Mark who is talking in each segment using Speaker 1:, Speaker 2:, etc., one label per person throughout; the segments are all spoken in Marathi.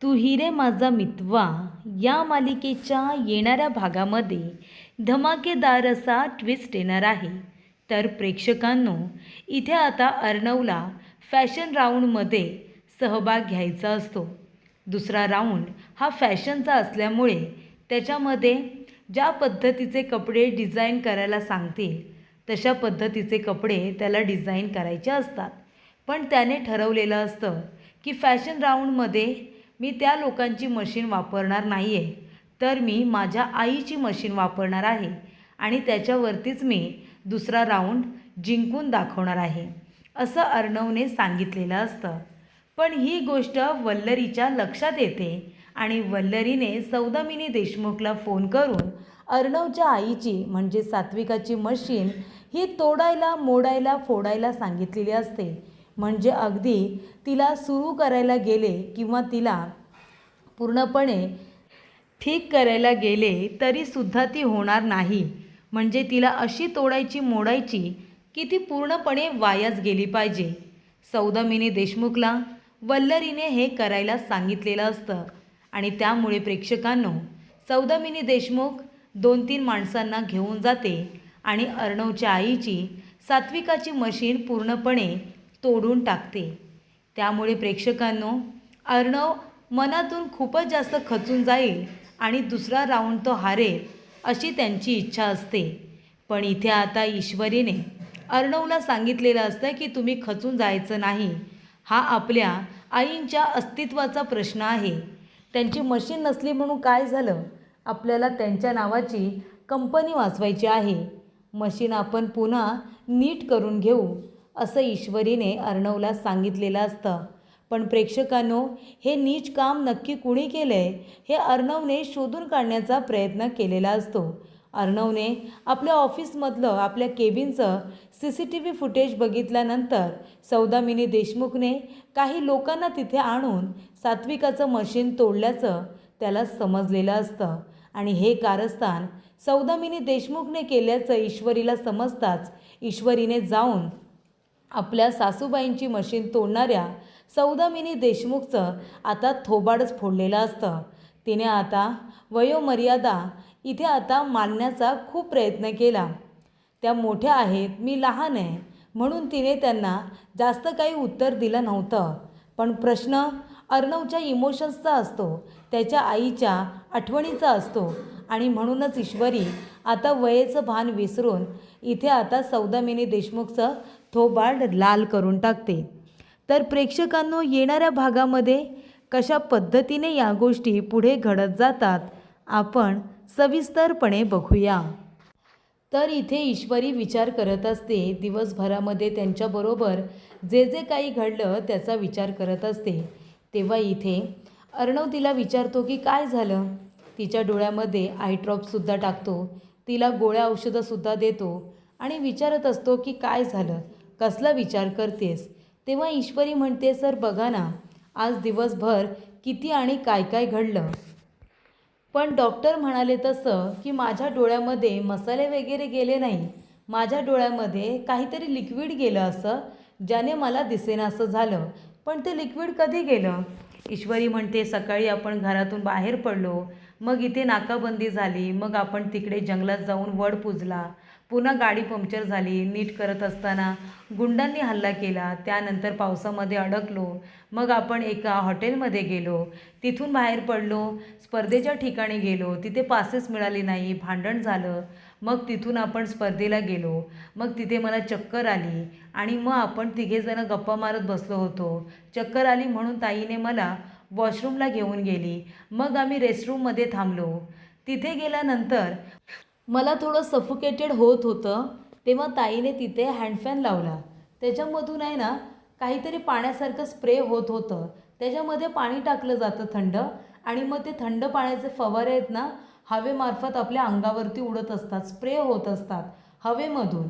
Speaker 1: तू ही रे माझा मितवा या मालिकेच्या येणाऱ्या भागामध्ये धमाकेदार असा ट्विस्ट येणार आहे. तर प्रेक्षकांनो, इथे आता अर्णवला फॅशन राऊंडमध्ये सहभाग घ्यायचा असतो. दुसरा राऊंड हा फॅशनचा असल्यामुळे त्याच्यामध्ये ज्या पद्धतीचे कपडे डिझाईन करायला सांगतील तशा पद्धतीचे कपडे त्याला डिझाईन करायचे असतात. पण त्याने ठरवलेलं असतं की फॅशन राऊंडमध्ये मी त्या लोकांची मशीन वापरणार नाही आहे, तर मी माझ्या आईची मशीन वापरणार आहे आणि त्याच्यावरतीच मी दुसरा राऊंड जिंकून दाखवणार आहे, असं अर्णवने सांगितलेलं असतं. पण ही गोष्ट वल्लरीच्या लक्षात येते आणि वल्लरीने सौदामिनी देशमुखला फोन करून अर्णवच्या आईची म्हणजे सात्विकाची मशीन ही तोडायला मोडायला फोडायला सांगितलेली असते. म्हणजे अगदी तिला सुरू करायला गेले किंवा तिला पूर्णपणे ठीक करायला गेले तरीसुद्धा ती होणार नाही. म्हणजे तिला अशी तोडायची मोडायची की ती पूर्णपणे वायाच गेली पाहिजे. सौदामिनी देशमुखला वल्लरीने हे करायला सांगितलेलं असतं आणि त्यामुळे प्रेक्षकांनो, सौदामिनी देशमुख 2-3 माणसांना घेऊन जाते आणि अर्णवच्या आईची सात्विकाची मशीन पूर्णपणे तोडून टाकते. त्यामुळे प्रेक्षकांनो, अर्णव मनातून खूपच जास्त खचून जाईल आणि दुसरा राऊंड तो हारेल अशी त्यांची इच्छा असते. पण इथे आता ईश्वरीने अर्णवला सांगितलेलं असतं की तुम्ही खचून जायचं नाही. हा आपल्या आईंच्या अस्तित्वाचा प्रश्न आहे. त्यांची मशीन नसली म्हणून काय झालं, आपल्याला त्यांच्या नावाची कंपनी वाचवायची आहे. मशीन आपण पुन्हा नीट करून घेऊ, असं ईश्वरीने अर्णवला सांगितलेलं असतं. पण प्रेक्षकांनो, हे नीच काम नक्की कुणी केलं आहे हे अर्णवने शोधून काढण्याचा प्रयत्न केलेला असतो. अर्णवने आपल्या ऑफिसमधलं आपल्या केबिनचं CCTV फुटेज बघितल्यानंतर सौदामिनी देशमुखने काही लोकांना तिथे आणून सात्विकाचं मशीन तोडल्याचं त्याला समजलेलं असतं आणि हे कारस्थान सौदामिनी देशमुखने केल्याचं ईश्वरीला समजताच ईश्वरीने जाऊन आपल्या सासूबाईंची मशीन तोडणाऱ्या सौदामिनी देशमुखचं आता थोबाडच फोडलेलं असतं. तिने आता वयोमर्यादा इथे आता मांडण्याचा खूप प्रयत्न केला. त्या मोठ्या आहेत, मी लहान आहे, म्हणून तिने त्यांना जास्त काही उत्तर दिलं नव्हतं. पण प्रश्न अर्णवच्या इमोशन्सचा असतो, त्याच्या आईच्या आठवणीचा असतो आणि म्हणूनच ईश्वरी आता वयेचं भान विसरून इथे आता सौदामिनी देशमुखचं थोबाड लाल करून टाकते. तर प्रेक्षकांनो, येणाऱ्या भागामध्ये कशा पद्धतीने या गोष्टी पुढे घडत जातात आपण सविस्तरपणे बघूया. तर इथे ईश्वरी विचार करत असते. दिवसभरामध्ये त्यांच्याबरोबर जे जे काही घडलं त्याचा विचार करत असते. तेव्हा इथे अर्णव तिला विचारतो की काय झालं. तिच्या डोळ्यामध्ये आय ड्रॉपसुद्धा टाकतो, तिला गोळ्या औषधंसुद्धा देतो आणि विचारत असतो की काय झालं, कसला विचार करतेस. तेव्हा ईश्वरी म्हणते, सर बघा ना, आज दिवसभर किती आणि काय काय घडलं. पण डॉक्टर म्हणाले तसं की माझ्या डोळ्यामध्ये मसाले वगैरे गेले नाही, माझ्या डोळ्यामध्ये काहीतरी लिक्विड गेलं असं, ज्याने मला दिसेनासं झालं. पण ते लिक्विड कधी गेलं. ईश्वरी म्हणते, सकाळी आपण घरातून बाहेर पडलो, मग इथे नाकाबंदी झाली, मग आपण तिकडे जंगलात जाऊन वड पूजला, पुन्हा गाडी पंक्चर झाली, नीट करत असताना गुंडांनी हल्ला केला, त्यानंतर पावसामध्ये अडकलो, मग आपण एका हॉटेलमध्ये गेलो, तिथून बाहेर पडलो, स्पर्धेच्या ठिकाणी गेलो, तिथे पासेस मिळाले नाही, भांडण झालं, मग तिथून आपण स्पर्धेला गेलो, मग तिथे मला चक्कर आली आणि मग आपण तिघेजणं गप्पा मारत बसलो होतो. चक्कर आली म्हणून ताईने मला वॉशरूमला घेऊन गेली, मग आम्ही रेस्टरूममध्ये थांबलो. तिथे गेल्यानंतर मला थोडं सफोकेटेड होत होतं, तेव्हा ताईने तिथे हँडफॅन लावला, त्याच्यामधून आहे ना काहीतरी पाण्यासारखं स्प्रे होत होतं, त्याच्यामध्ये पाणी टाकलं जातं थंड आणि मग ते थंड पाण्याचे फवारे आहेत ना हवेमार्फत आपल्या अंगावरती उडत असतात, स्प्रे होत असतात हवेमधून.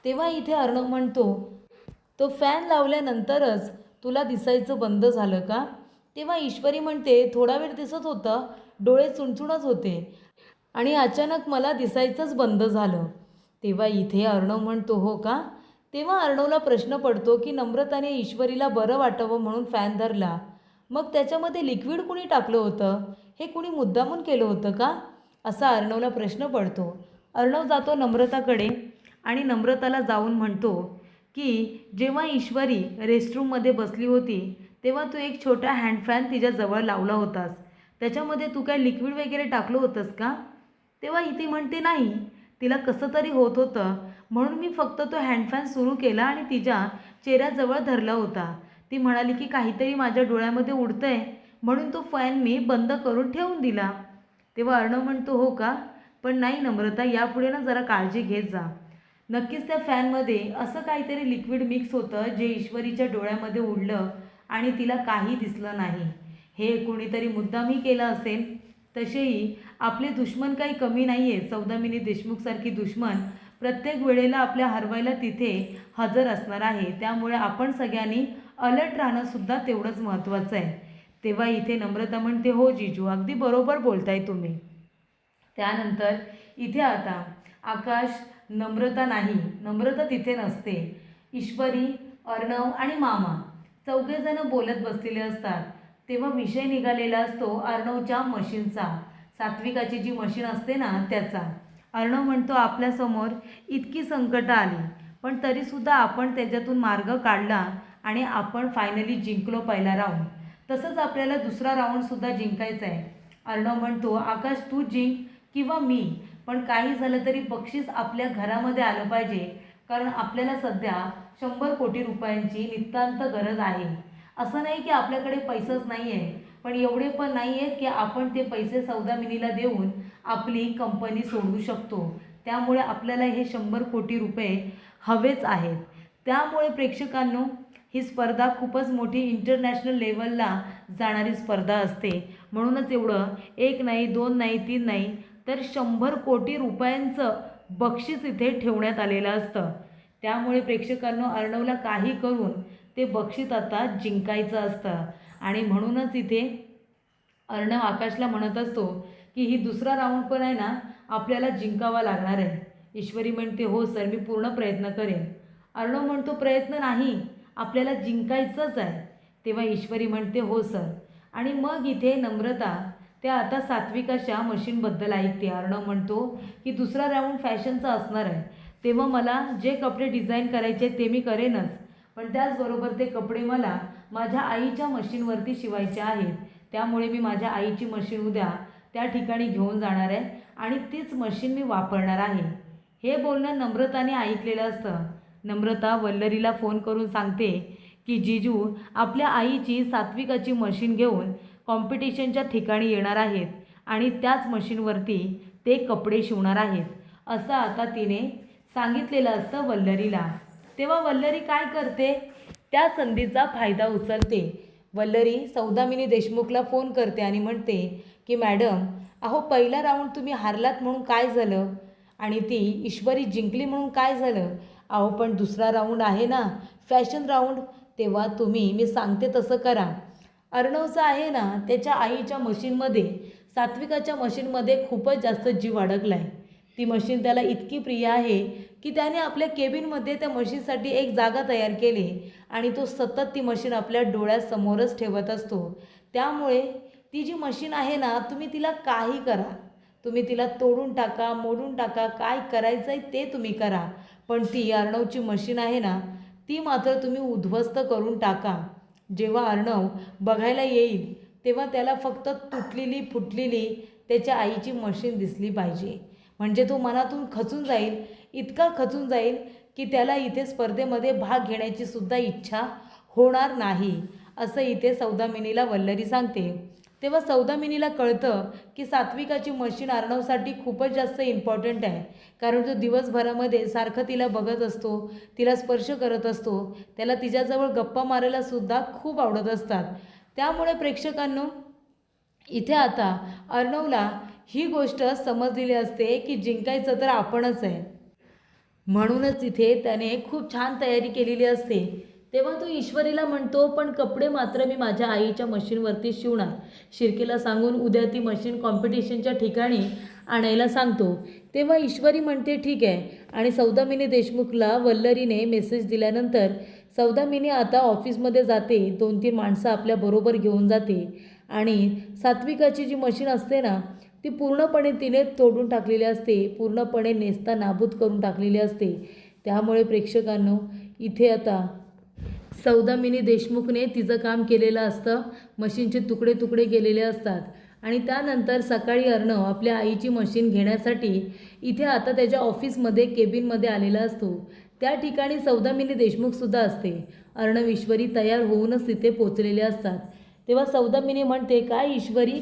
Speaker 1: तेव्हा इथे अर्णव म्हणतो, तो फॅन लावल्यानंतरच तुला दिसायचं बंद झालं का. तेव्हा ईश्वरी म्हणते, थोडा वेळ दिसत होतं, डोळे चुणचुणत होते आणि अचानक मला दिसायचंच बंद झालं. तेव्हा इथे अर्णव म्हणतो, हो का. तेव्हा अर्णवला प्रश्न पडतो की नम्रताने ईश्वरीला बरं वाटावं म्हणून फॅन धरला, मग त्याच्यामध्ये लिक्विड कुणी टाकलं होतं? हे कुणी मुद्दामून केलं होतं का? असा अर्णवला प्रश्न पडतो. अर्णव जातो नम्रताकडे आणि नम्रताला जाऊन म्हणतो की जेव्हा ईश्वरी रेस्टरूममध्ये बसली होती तेव्हा तू एक छोटा हँडफॅन तिच्याजवळ लावला होतास. त्याच्यामध्ये तू काय लिक्विड वगैरे टाकलं होतंस का? तेव्हा ती म्हणते नाही. तिला कसं तरी होत होतं म्हणून मी फक्त तो हँडफॅन सुरू केला आणि तिच्या चेहऱ्याजवळ धरला होता. ती म्हणाली की काहीतरी माझ्या डोळ्यामध्ये उडतंय म्हणून तो फॅन मी बंद करून ठेवून दिला. तेव्हा अर्णव म्हणतो हो का? पण नाही नम्रता, यापुढे ना जरा काळजी घेत जा. नक्कीच त्या फॅनमध्ये असं काहीतरी लिक्विड मिक्स होतं जे ईश्वरीच्या डोळ्यामध्ये उडलं आणि तिला काही दिसलं नाही. हे कोणीतरी मुद्दामही केलं असेल. तसेही आपले दुश्मन काही कमी नाही आहे. सौदामिनी देशमुखसारखी दुश्मन प्रत्येक वेळेला आपल्या हरवायला तिथे हजर असणार आहे. त्यामुळे आपण सगळ्यांनी अलर्ट राहणंसुद्धा तेवढंच महत्त्वाचं आहे. तेव्हा इथे नम्रता म्हणते हो जीजू, अगदी बरोबर बोलताय तुम्ही. त्यानंतर इथे आता आकाश, नम्रता नाही, नम्रता तिथे नसते. ईश्वरी, अर्णव आणि मामा चौघेजणं बोलत बसलेले असतात. तेव्हा विषय निघालेला असतो अर्णवच्या मशीनचा, सात्विकाची जी मशीन असते ना त्याचा. अर्णव म्हणतो आपल्यासमोर इतकी संकटं आली पण तरीसुद्धा आपण त्याच्यातून मार्ग काढला आणि आपण फायनली जिंकलो पहिला राऊंड. तसंच आपल्याला दुसरा राऊंडसुद्धा जिंकायचा आहे. अर्णव म्हणतो आकाश तू जिंक किंवा मी, पण काही झालं तरी बक्षीस आपल्या घरामध्ये आलं पाहिजे, कारण आपल्याला सध्या 100 कोटी रुपयांची नितांत गरज आहे. असं नाही की आपल्याकडे पैसाच नाही आहे, पण एवढे पण नाही आहेत की आपण ते पैसे सौदामिनीला देऊन आपली कंपनी सोडवू शकतो. त्यामुळे आपल्याला हे 100 कोटी रुपये हवेच आहेत. त्यामुळे प्रेक्षकांनो, ही स्पर्धा खूपच मोठी इंटरनॅशनल लेवलला जाणारी स्पर्धा असते. म्हणूनच एवढं 1 नाही 2 नाही 3 नाही तर 100 कोटी रुपयांचं बक्षीस इथे ठेवण्यात आलेलं असतं. त्यामुळे प्रेक्षकांनो, अर्णवला काही करून ते बक्षीस आता जिंकायचं असतं. आणि म्हणूनच इथे अर्णव आकाशला म्हणत असतो की ही दुसरा राऊंड पण आहे ना आपल्याला जिंकावा लागणार आहे. ईश्वरी म्हणते हो सर, मी पूर्ण प्रयत्न करेन. अर्णव म्हणतो प्रयत्न नाही, आपल्याला जिंकायचंच आहे. तेव्हा ईश्वरी म्हणते हो सर. आणि मग इथे नम्रता त्या आता सात्विकाच्या मशीनबद्दल ऐकते. अर्णव म्हणतो की दुसरा राऊंड फॅशनचा असणार आहे, तेव्हा मला जे कपडे डिझाईन करायचे ते मी करेनच, पण त्याचबरोबर ते कपडे मला माझ्या आईच्या मशीनवरती शिवायचे आहेत. त्यामुळे मी माझ्या आईची मशीन उद्या त्या ठिकाणी घेऊन जाणार आहे आणि तीच मशीन मी वापरणार आहे. हे बोलणं नम्रताने ऐकलेलं असतं. नम्रता वल्लरीला फोन करून सांगते की जीजू आपल्या आईची सात्विकाची मशीन घेऊन कॉम्पिटिशनच्या ठिकाणी येणार आहेत आणि त्याच मशीनवरती ते कपडे शिवणार आहेत, असं आता तिने सांगितलेलं असतं वल्लरीला. तेव्हा वल्लरी काय करते, त्या संधीचा फायदा उचलते. वल्लरी सौदामिनी देशमुखला फोन करते आणि म्हणते की मॅडम, अहो पहिला राऊंड तुम्ही हारलात म्हणून काय झालं, आणि ती ईश्वरी जिंकली म्हणून काय झालं. अहो पण दुसरा राऊंड आहे ना, फॅशन राऊंड, तेव्हा तुम्ही मी सांगते तसं करा. अर्णवचा आहे ना त्याच्या आईच्या मशीनमध्ये सात्विकाच्या मशीनमध्ये खूपच जास्त जीव अडकला आहे. ती मशीन त्याला इतकी प्रिय आहे की त्याने आपल्या केबिनमध्ये त्या मशीनसाठी एक जागा तयार केली आणि तो सतत ती मशीन आपल्या डोळ्यासमोरच ठेवत असतो. त्यामुळे ती जी मशीन आहे ना, तुम्ही तिला काही करा, तुम्ही तिला तोडून टाका, मोडून टाका, काय करायचं आहे ते तुम्ही करा, पण ती अर्णवची मशीन आहे ना ती मात्र तुम्ही उद्ध्वस्त करून टाका. जेव्हा अर्णव बघायला येईल तेव्हा त्याला फक्त तुटलेली फुटलेली त्याच्या आईची मशीन दिसली पाहिजे, म्हणजे तो मनातून खचून जाईल, इतका खचून जाईल की त्याला इथे स्पर्धेमध्ये भाग घेण्याची सुद्धा इच्छा होणार नाही, असं इथे सौदामिनीला वल्लरी सांगते. तेव्हा सौदामिनीला कळतं की सात्विकाची मशीन अर्णवसाठी खूपच जास्त इम्पॉर्टंट आहे, कारण तो दिवसभरामध्ये सारखं तिला बघत असतो, तिला स्पर्श करत असतो, त्याला तिच्याजवळ गप्पा मारायला सुद्धा खूप आवडत असतात. त्यामुळे प्रेक्षकांनो, इथे आता अर्णवला ही गोष्ट समजलेली असते की जिंकायचं तर आपणच आहे. म्हणूनच इथे त्याने खूप छान तयारी केलेली असते. तेव्हा तो ईश्वरीला म्हणतो पण कपडे मात्र मी माझ्या आईच्या मशीनवरती शिवणार. शिर्केला सांगून उद्या ती मशीन कॉम्पिटिशनच्या ठिकाणी आणायला सांगतो. तेव्हा ईश्वरी म्हणते ठीक आहे, आणि सौदामिनी देशमुखला वल्लरीने मेसेज दिल्यानंतर सौदामिनी आता ऑफिसमध्ये जाते, 2-3 माणसं आपल्याबरोबर घेऊन जाते आणि सात्विकाची जी मशीन असते ना ती पूर्णपणे तिने तोडून टाकलेली असते, पूर्णपणे नेस्तानाबूत करून टाकलेली असते. त्यामुळे प्रेक्षकांनो इथे आता सौदामिनी देशमुखने तिचं काम केलेलं असतं, मशीनचे तुकडे तुकडे केलेले असतात आणि त्यानंतर सकाळी अर्णव आपल्या आईची मशीन घेण्यासाठी इथे आता त्याच्या ऑफिसमध्ये केबिनमध्ये आलेला असतो. त्या ठिकाणी सौदामिनी देशमुखसुद्धा असते. अर्णव ईश्वरी तयार होऊनच तिथे पोचलेले असतात. तेव्हा सौदामिनी म्हणते, काय ईश्वरी,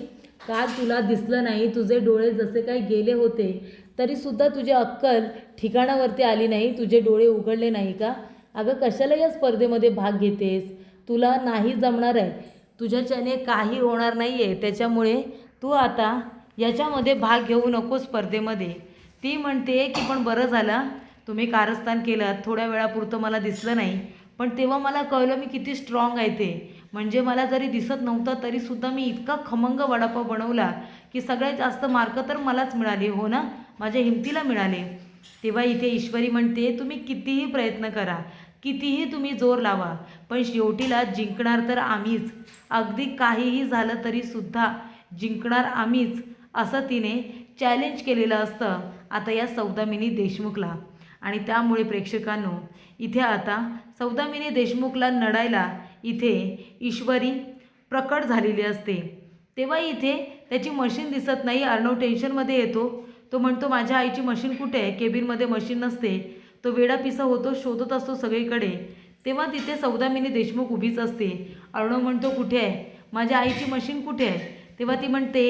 Speaker 1: का तुला दिसलं नाही? तुझे डोळे जसे काही गेले होते तरीसुद्धा तुझी अक्कल ठिकाणावरती आली नाही, तुझे डोळे उघडले नाही का? अगं कशाला या स्पर्धेमध्ये भाग घेतेस? तुला नाही जमणार आहे, तुझ्याच्याने काही होणार नाही आहे, त्याच्यामुळे तू आता याच्यामध्ये भाग घेऊ नको स्पर्धेमध्ये. ती म्हणते की पण बरं झालं तुम्ही कारस्थान केलं, थोड्या वेळापुरतं मला दिसलं नाही, पण तेव्हा मला कळलं मी किती स्ट्रॉंग आहे ते. म्हणजे मला जरी दिसत नव्हतं तरीसुद्धा मी इतका खमंग वडापाव बनवला की सगळ्यात जास्त मार्क तर मलाच मिळाले, हो ना, माझ्या हिमतीला मिळाले. तेव्हा इथे ईश्वरी म्हणते, तुम्ही कितीही प्रयत्न करा, कितीही तुम्ही जोर लावा, पण शेवटीला जिंकणार तर आम्हीच. अगदी काहीही झालं तरीसुद्धा जिंकणार आम्हीच, असं तिने चॅलेंज केलेलं असतं आता या सौदामिनी देशमुखला. आणि त्यामुळे प्रेक्षकांनो इथे आता सौदामिनी देशमुखला नडायला इथे ईश्वरी प्रकट झालेली असते. तेव्हा इथे त्याची मशीन दिसत नाही. अर्णव टेन्शनमध्ये येतो. तो म्हणतो, माझ्या आईची मशीन कुठे आहे? केबिनमध्ये मशीन नसते. तो वेडापिसा होतो, शोधत असतो सगळीकडे. तेव्हा तिथे सौदामिनी देशमुख उभीच असते. अर्णव म्हणतो, कुठे आहे माझ्या आईची मशीन, कुठे आहे? तेव्हा ती म्हणते,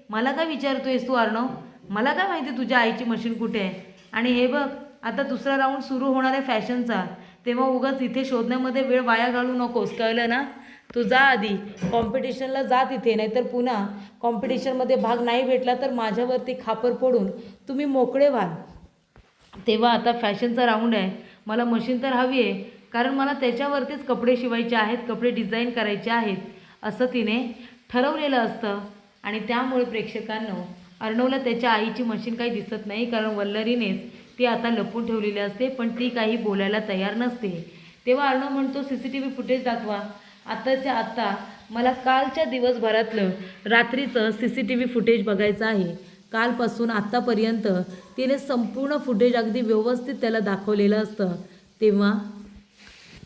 Speaker 1: मला काय विचारतोयस तू अर्णव? मला काय माहिती तुझ्या आईची मशीन कुठे आहे? आणि हे बघ आता दुसरा राऊंड सुरू होणार आहे फॅशनचा, तेव्हा उगाच इथे शोधण्यामध्ये वेळ वाया घालू नकोस, कळलं ना? तू जा आधी कॉम्पिटिशनला जा तिथे, नाहीतर पुन्हा कॉम्पिटिशनमध्ये भाग नाही भेटला तर माझ्यावरती खापर पडून तुम्ही मोकळे व्हाल. तेव्हा आता फॅशनचा राऊंड आहे, मला मशीन तर हवी आहे, कारण मला त्याच्यावरतीच कपडे शिवायचे आहेत, कपडे डिझाईन करायचे आहेत, असं तिने ठरवलेलं असतं. आणि त्यामुळे प्रेक्षकांनो अर्णवला त्याच्या आईची मशीन काही दिसत नाही, कारण वल्लरीनेच ती आता लपून ठेवलेली असते, पण ती काही बोलायला तयार नसते. तेव्हा अर्णव म्हणतो, CCTV फुटेज दाखवा, आत्ताच्या आत्ता मला कालच्या दिवसभरातलं रात्रीचं CCTV फुटेज बघायचं आहे. कालपासून आत्तापर्यंत तिने संपूर्ण फुटेज अगदी व्यवस्थित त्याला दाखवलेलं असतं. तेव्हा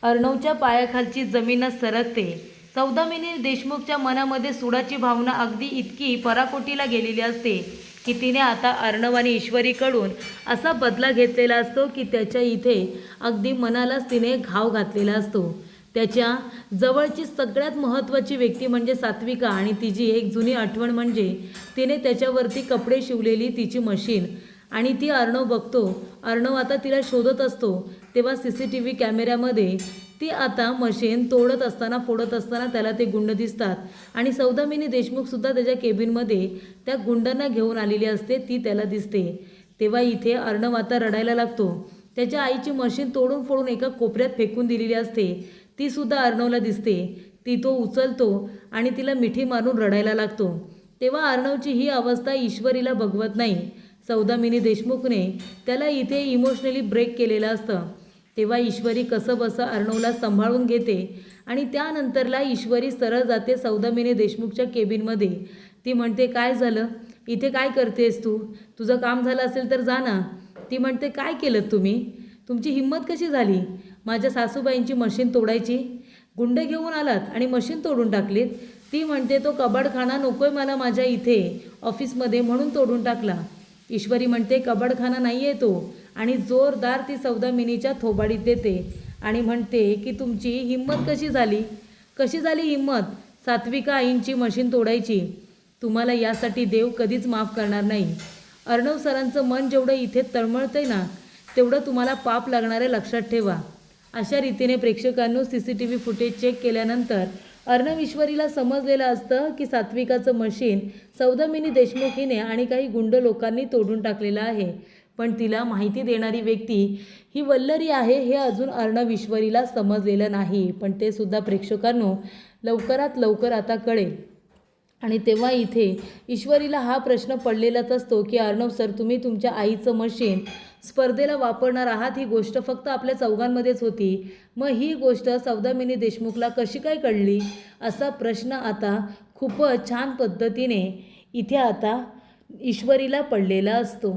Speaker 1: अर्णवच्या पायाखालची जमीनच सरकते. सौदामिनी देशमुखच्या मनामध्ये सुडाची भावना अगदी इतकी पराकोटीला गेलेली असते की तिने आता अर्णव आणि ईश्वरीकडून असा बदला घेतलेला असतो की त्याच्या इथे अगदी मनालाच तिने घाव घातलेला असतो. त्याच्या जवळची सगळ्यात महत्त्वाची व्यक्ती म्हणजे सात्विका आणि तिची एक जुनी आठवण म्हणजे तिने त्याच्यावरती कपडे शिवलेली तिची मशीन. आणि ती अर्णव बघतो. अर्णव आता तिला शोधत असतो. तेव्हा CCTV कॅमेऱ्यामध्ये ती आता मशीन तोडत असताना फोडत असताना त्याला ते गुंड दिसतात आणि सौदामिनी देशमुखसुद्धा त्याच्या केबिनमध्ये त्या गुंडांना घेऊन आलेली असते, ती त्याला दिसते. तेव्हा इथे अर्णव आता रडायला लागतो. त्याच्या आईची मशीन तोडून फोडून एका कोपऱ्यात फेकून दिलेली असते, तीसुद्धा अर्णवला दिसते. ती तो उचलतो आणि तिला मिठी मारून रडायला लागतो. तेव्हा अर्णवची ही अवस्था ईश्वरीला बघवत नाही. सौदामिनी देशमुखने त्याला इथे इमोशनली ब्रेक केलेलं असतं. तेव्हा ईश्वरी कसं बसं अर्णवला सांभाळून घेते आणि त्यानंतरला ईश्वरी सरळ जाते सौदामिनी देशमुखच्या केबिनमध्ये. ती म्हणते, काय झालं इथे, काय करतेस तू? तुझं काम झालं असेल तर जा ना. ती म्हणते, काय केलं तुम्ही? तुमची हिंमत कशी झाली माझ्या सासूबाईंची मशीन तोडायची? गुंड घेऊन आलात आणि मशीन तोडून टाकलीत. ती म्हणते, तो कबाडखाना नकोय मला माझ्या इथे ऑफिसमध्ये म्हणून तोडून टाकला. ईश्वरी म्हणते, कबाडखाना नाही आहे तो, आणि जोरदार ती सौदामिनीच्या थोबाडीत देते आणि म्हणते की तुमची हिंमत कशी झाली हिंमत सात्विका आईंची मशीन तोडायची? तुम्हाला यासाठी देव कधीच माफ करणार नाही. अर्णव सरांचं मन जेवढं इथे तळमळतंय ना तेवढं तुम्हाला पाप लागणार आहे, लक्षात ठेवा. अशा रीतीने प्रेक्षकांनो CCTV फुटेज चेक केल्यानंतर अर्णव ईश्वरीला समजलेलं असतं की सात्विकाचं मशीन सौदामिनी देशमुख हिने आणि काही गुंड लोकांनी तोडून टाकलेलं आहे. पण तिला माहिती देणारी व्यक्ती ही वल्लरी आहे हे अजून अर्णव ईश्वरीला समजलेलं नाही. पण ते सुद्धा प्रेक्षकांनो लवकरात लवकर आता कळेल. आणि तेव्हा इथे ईश्वरीला हा प्रश्न पडलेलाच असतो की अर्णव सर, तुम्ही तुमच्या आईचं मशीन स्पर्धेला वापरणार आहात, ही गोष्ट फक्त आपल्या चौघांमध्येच होती, मग ही गोष्ट सौदामिनी देशमुखला कशी काय कळली, असा प्रश्न आता खूपच छान पद्धतीने इथे आता ईश्वरीला पडलेला असतो.